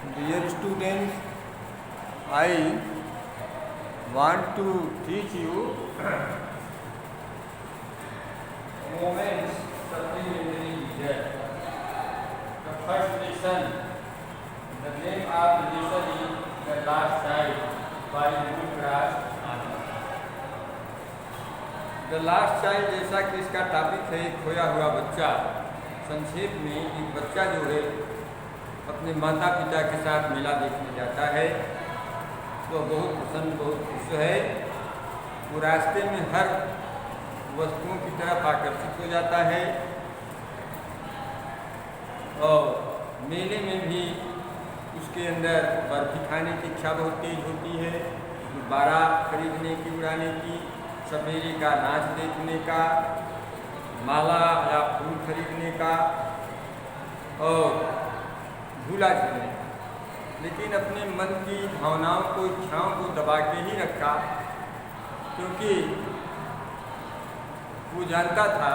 Dear students, I want to teach you Moments supplementary leader. The first lesson. The name of the lesson is The Last Child by Mulraj Anand. The last child, जैसा कि इसका topic है खोया हुआ बच्चा। संक्षेप में एक बच्चा जो है अपने माता पिता के साथ मेला देखने जाता है तो बहुत प्रसन्न, बहुत खुश है। वो रास्ते में हर वस्तुओं की तरफ आकर्षित हो जाता है और मेले में भी उसके अंदर बर्फी खाने की इच्छा बहुत तेज होती है, गुब्बारा खरीदने की, उड़ाने की, सवेरे का नाच देखने का, माला या फूल खरीदने का और झूला झूलने का। लेकिन अपने मन की भावनाओं को, इच्छाओं को दबा के ही रखा, क्योंकि वो जानता था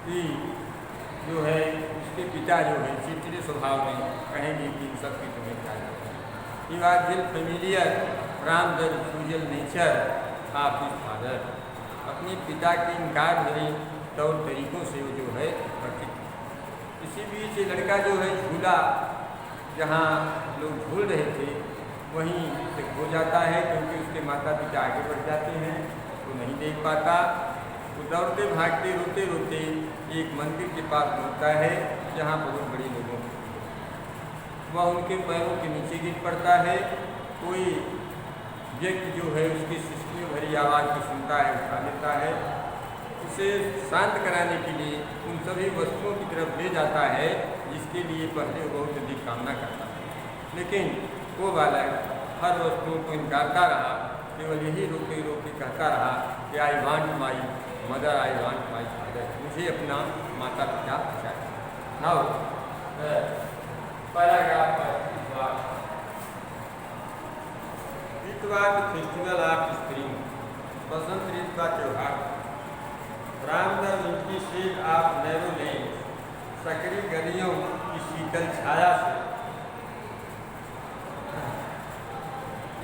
कि जो है उसके पिता जो है चिड़चिड़े स्वभाव में कहेंगे कि इन सब की तुम्हें क्या करना है। यू आर दिल familiar from the usual nature of his father. अपने पिता के इनकार भरे तौर तरीकों से वो जो है परिचित। इसी बीच ये लड़का जो है झूला जहाँ लोग झूल रहे थे वहीं से खो जाता है, क्योंकि उसके माता पिता आगे बढ़ जाते हैं तो नहीं देख पाता। वो दौड़ते भागते रोते रोते एक मंदिर के पास पहुँचता है जहाँ बहुत बड़े लोगों की भीड़ है। वह उनके पैरों के नीचे गिर पड़ता है। कोई व्यक्ति जो है उसकी सिसकी भरी आवाज़ को सुनता है, उठा लेता है, उसे शांत कराने के लिए उन सभी वस्तुओं की तरफ ले जाता है जिसके लिए पहले वो बहुत अधिक कामना करता है। लेकिन वो बालक हर वस्तुओं को इनकारता रहा, केवल यही रोके रोके कहता रहा कि I want my mother, I want my father, मुझे अपना माता पिता चाहिए। नाउ पैराग्राफ इतवार फेस्टिवल ऑफ स्प्रिंग, बसंत ऋतु का त्यौहार। From the wintry shade of narrow lane, सकरी गलियों की शीतल छाया से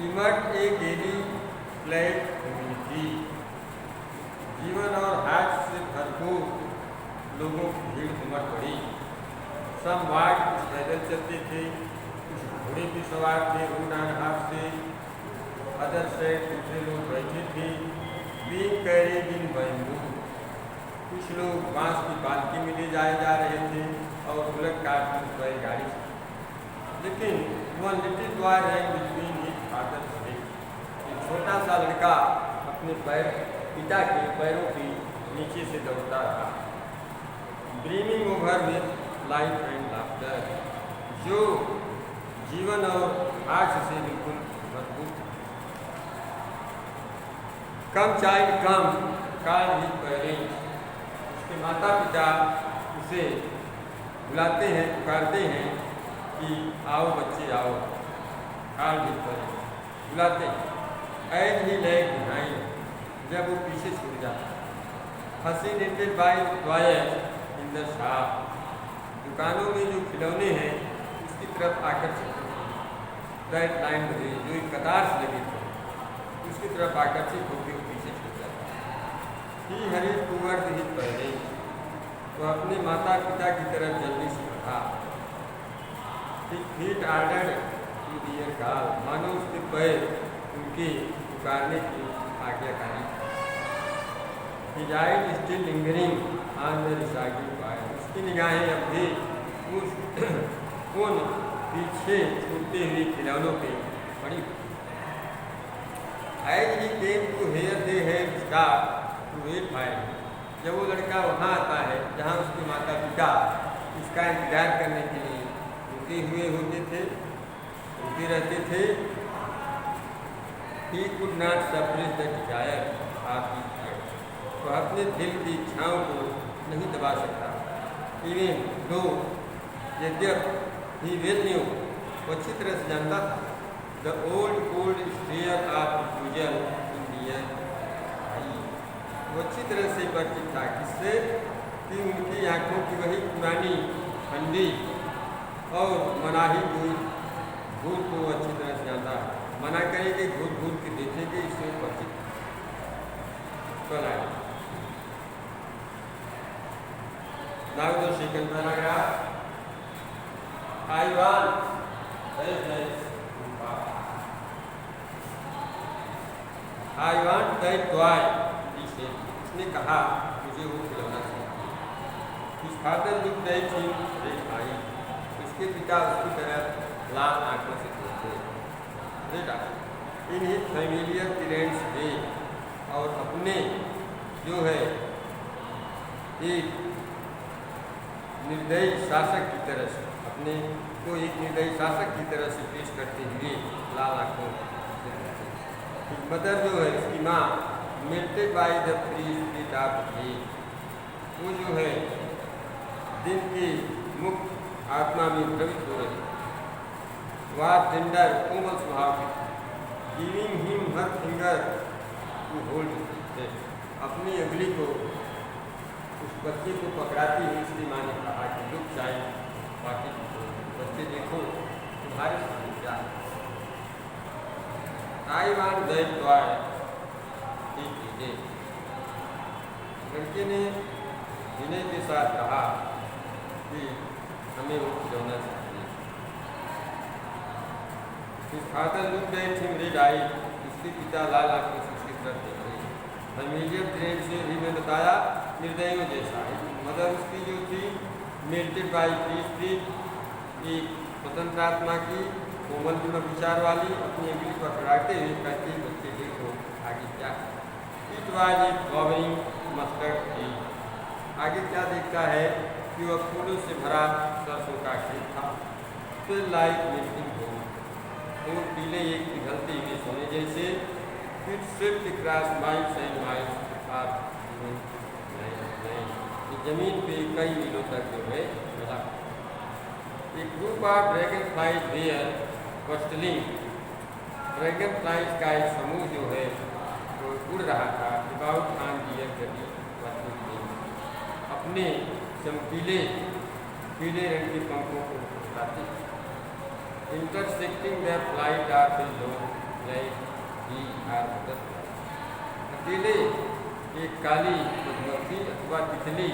इमर्ट ए गेली फ्लैट कम्युनिटी। जीवन और हाथ से भरपूर लोगों की भीड़ उमड़ पड़ी। सब वार्ड कुछ पैदल चलते थे, कुछ घोड़े पे सवार थे रोड एंड हाथ से, अदर साइड दूसरे लोग बैठे थे बीइंग कैरिड इन बैम्बू। कुछ लोग बांस की पालकी में ले जाए जा रहे थे और बुलेट कार्ट में बैलगाड़ी से। लेकिन वन लिटिल बॉय रैन बिटवीन हिज फादर्स लेग्स। एक छोटा सा लड़का अपने पिता के पैरों के नीचे से दौड़ता रहा। Brimming over with life and laughter, जो जीवन और हास्य से बिल्कुल भरपूर था। Come child come, call his parents. उसके माता पिता उसे बुलाते हैं, पुकारते हैं कि आओ बच्चे आओ, कॉल हिज पेरेंट्स, बुलाते हैं। एज ही लैग बिहाइंड, जब वो पीछे छूट जाता है। Fascinated by toys in the shop, दुकानों में जो खिलौने हैं उसकी तरफ आकर्षित होते हैं। दैट लाइन जो एक कतार से लगे थे उसकी तरफ आकर्षित होकर पीछे छूट जाता है। He hurried towards his parents, तो अपने माता पिता की तरफ जल्दी से बढ़ा। Feet ordered to dear call, मानो उसके पैर उनके पुकारने की आज्ञाकारी। His eyes still lingering on the recycled wire, उसकी निगाहें अब भी उन पीछे छूटते हुए खिलौनों पे पड़ी। As he came to hear they had stopped to wait for him, जब वो लड़का वहाँ आता है जहाँ उसके माता पिता उसका इंतजार करने के लिए रुके हुए होते थे, रुके रहते थे। He could not suppress the desire of his heart, तो अपने दिल की इच्छाओं को नहीं दबा सकता। इवन दो, यद्यप ही वेल न्यू, वो अच्छी तरह से जानता था, the old cold stare of usual Indian eye, वो अच्छी तरह से परिचित था किससे कि उनकी आंखों की वही पुरानी ठंडी और मनाही भूत को अच्छी तरह से जानता है। मना करेंगे भूत के देखेंगे, इससे परिचित कल आए। Now the second paragraph. I want that toy. उसने कहा मुझे वो खिलौना चाहिए। His father looked at him red eyed. उसके पिता उसकी तरफ लाल आंखों से देखते। बेटा इन ही familiar parents way, और अपने जो है एक निर्दयी शासक की तरह से, अपने को एक निर्दयी शासक की तरह से पेश करते हुए लाल आंखों से। मदर जो है उसकी माँ melted by the free spirit of day, वो जो है दिन की मुक्त आत्मा में द्रवित हो रही, वह टेंडर कोमल स्वभाव की, giving him her finger to hold, अपनी अंगुली को उस बच्चे को पकड़ाती हुई इसकी माँ ने कहा कि लुक चाइल्ड, बाकी बच्चे देखो तुम्हारे सामने क्या है। आई वांट दैट टॉय, लड़के ने विनय के साथ कहा कि हमें वो खिलौना चाहिए। His father looked at him red eyed, उसके पिता लाल आंखों से उसकी तरफ देख रहे। फैमिलियर ट्रेड से भी मैं बताया निर्दयों जैसा है। मदर उसकी जो थी मेल्टेड बाई फ्री, एक स्वतंत्र आत्मा की कोमल विचार वाली, अपनी अंगुली पर पकड़ाते हुए कहते बच्चे देखो आगे क्या है। It was a flowering mustard field, आगे क्या देखता है कि वह फूलों से भरा सरसों का खेत था। फिर लाइक मिल्किंग हो, और पीले एक पिघलते हुए सोने जैसे। It swift cross miles and miles of जमीन पे कई मीलों तक जो है मिला। एक group of dragonflies were bustling, dragonflies का एक समूह जो है वो उड़ रहा था। अबाउट ऑन डियर गति, अपने चमकीले पीले रंग के पंखों को उठाते, intersecting the flight of the लोग लाइक ही आर अकेले एक काली मधुमक्खी अथवा तितली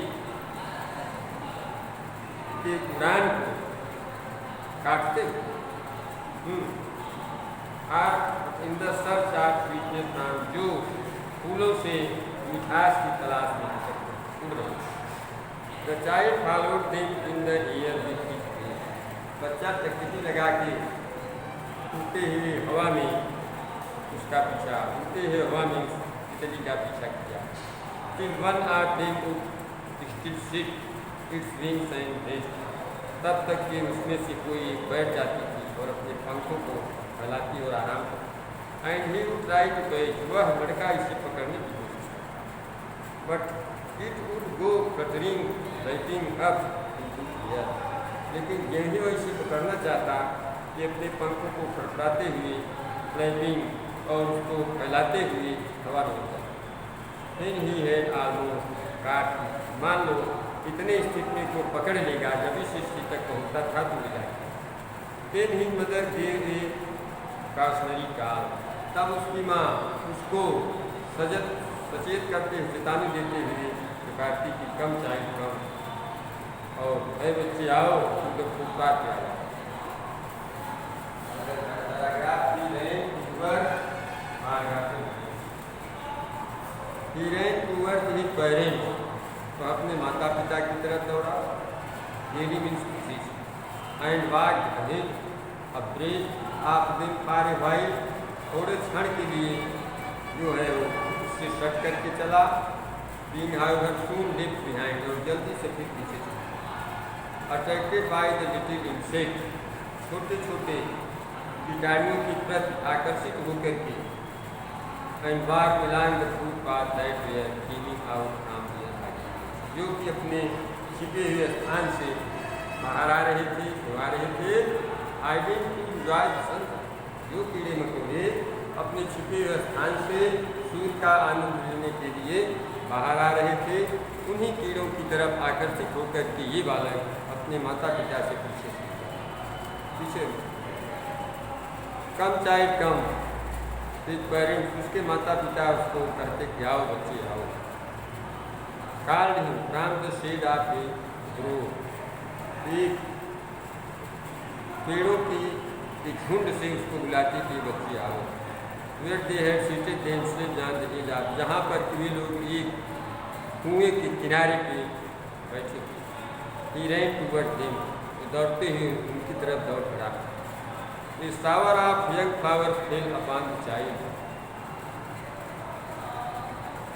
के उड़ान को काटते are in the search of sweetness नाम, जो फूलों से मिठास की तलाश में उड़ रहे। The child followed them in the air with his face, बच्चा टकटकी लगा के उड़ते हुए हवा में उसका पीछा, उड़ते हुए हवा में तितली का पीछा किया। फिर one are them would still sit its wings and rest, तब तक कि उसमें से कोई एक बैठ जाती थी और अपने पंखों को फैलाती और आराम करती। And he would try to catch, वह लड़का इसे पकड़ने की कोशिश करता, but it would go fluttering flighting up into air, लेकिन यही वह इसे पकड़ना चाहता कि अपने पंखों को फड़फड़ाते हुए फ्लैपिंग और उसको फैलाते हुए हवा में उड़ता। फिर ही हैड ऑलमोस्ट काट, मान लो इतने स्थिति में को पकड़ लेगा, जब इस स्थिति तक पहुँचता था तो मिल जाएगा। फिर ही मदर गेव ए काशनरी काल, तब उसकी माँ उसको सचेत करते हुए, चेतावनी देते हुए पुकारती कि कम चाइल्ड कम, और भाई बच्चे आओ, उनको पुकार के आओ। He ran towards his parents, तो अपने माता पिता की तरफ दौड़ा, really means pieces, and walked ahead, abreast of them for a while, थोड़े क्षण के लिए जो है वो उससे सट करके चला। being however soon left behind, और जल्दी से फिर पीछे चला। attracted by the little insect, छोटे छोटे कीटाणुओं की प्रति आकर्षित होकर के, and walked along the footpath that were coming out from their hiding, जो कि अपने छिपे हुए स्थान से बाहर आ रहे थे, आ रहे थे। हाइडिंग टू एंजॉय द सन, जो कीड़े मकोड़े अपने छिपे हुए स्थान से सूर्य का आनंद लेने के लिए बाहर आ रहे थे, उन्हीं कीड़ों की तरफ आकर्षित होकर के ये बालक अपने माता पिता से पीछे। पीछे come child come, his parents, उसके माता पिता उसको कहते कि आओ बच्चे आओ। Called him from the shade of a grove, एक पेड़ों की एक झुंड से उसको बुलाती थी बच्चे आओ। Where they had seated themselves on the edge of, जहाँ पर वे लोग एक कुएं के किनारे पे बैठे थे। ही रैन टुवर्ड्स देम, दौड़ते हुए उनकी तरफ दौड़ पड़ा। A shower of young flowers fell upon the child,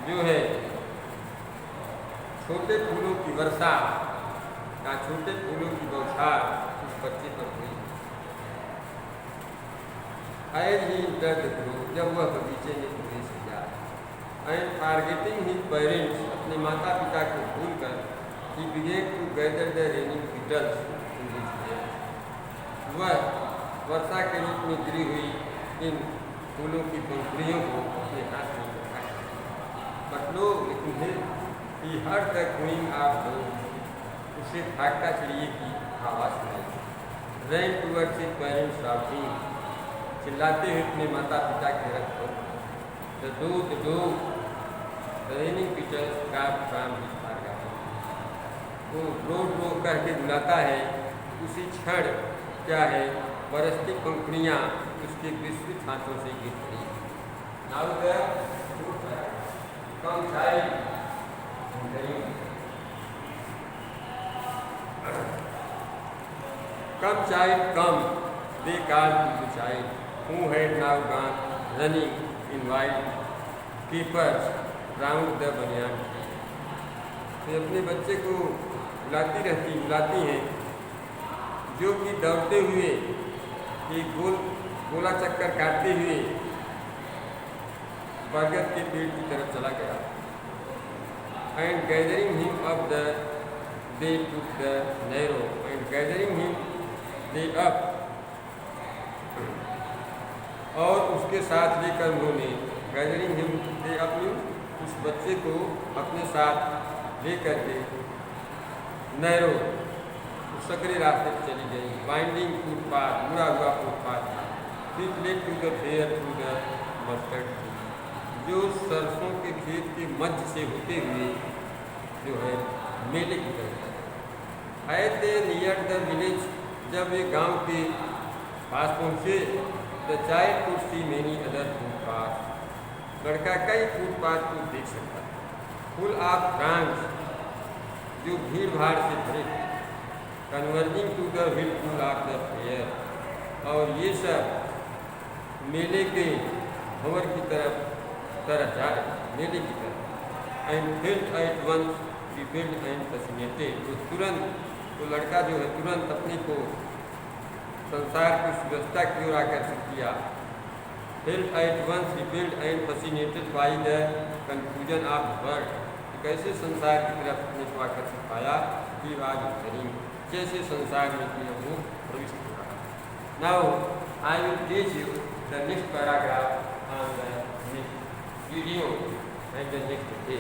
जो है छोटे फूलों की वर्षा या छोटे फूलों की बौछार उस बच्चे पर हुई। As he entered the grove, जब वह बगीचे में प्रवेश किया। एंड फॉरगेटिंग हिज पेरेंट्स, अपने माता पिता को भूलकर, he began to gather the raining petals in his hand, वह वर्षा के रूप में गिरी हुई इन फूलों की पंखुड़ियों को अपने हाथ में रखा। बट लो, लेकिन he heard the cooing of dogs, उसे भागता चिड़िए की आवाज़ सुनाई। Ran towards his parents shouting, चिल्लाते हुए अपने माता पिता की तरफ दौड़। The dog the raining petals drop from his forgotten, वो रो कह के बुलाता है। उसी क्षण क्या है, बरसती पंखुड़ियाँ उसके विस्तृत हाथों से गिर पड़ी। Now the come child, come child come, they called to the child who had now gone running in wild capers round the banyan tree। वे अपने बच्चे को बुलाती हैं, जो कि दौड़ते हुए एक गोला चक्कर काटते हुए बरगद के पेड़ की तरफ चला गया। And gathering him up they took the narrow, and gathering him they up, और उसके साथ लेकर उन्होंने गैदरिंग हिम दे अपनी उस बच्चे को अपने साथ लेकर के नैरो सकरे रास्ते पर चली गई। वाइंडिंग फुटपाथ, मुड़ा हुआ फुटपाथ था। Which led to the fair to the mustard tree, जो सरसों के खेत के मध्य से होते हुए जो है मेले की तरफ। At they near the village, जब वे गांव के पास पहुँचे, the child could see many other footpath, लड़का कई फुटपाथ को देख सकता है। फुल ऑफ थ्रॉन्ग्स, जो भीड़ भाड़ से भरे थे। Converging to the wheelful of the fair, और ये सब मेले के भंवर की तरफ जा रहे, मेले की तरफ। And filled at once refilled and fascinated, तो तुरंत वो लड़का जो है तुरंत अपने को संसार की व्यवस्था की ओर आकर्षित किया। Filled at once refilled and fascinated by the confusion of the world, कैसे संसार की तरफ अपने को आकर्षित पाया कि आज करीम जैसे संसार में कि वो प्रविष्ट हो रहा। Now I will teach you the next paragraph on the next video and the next day.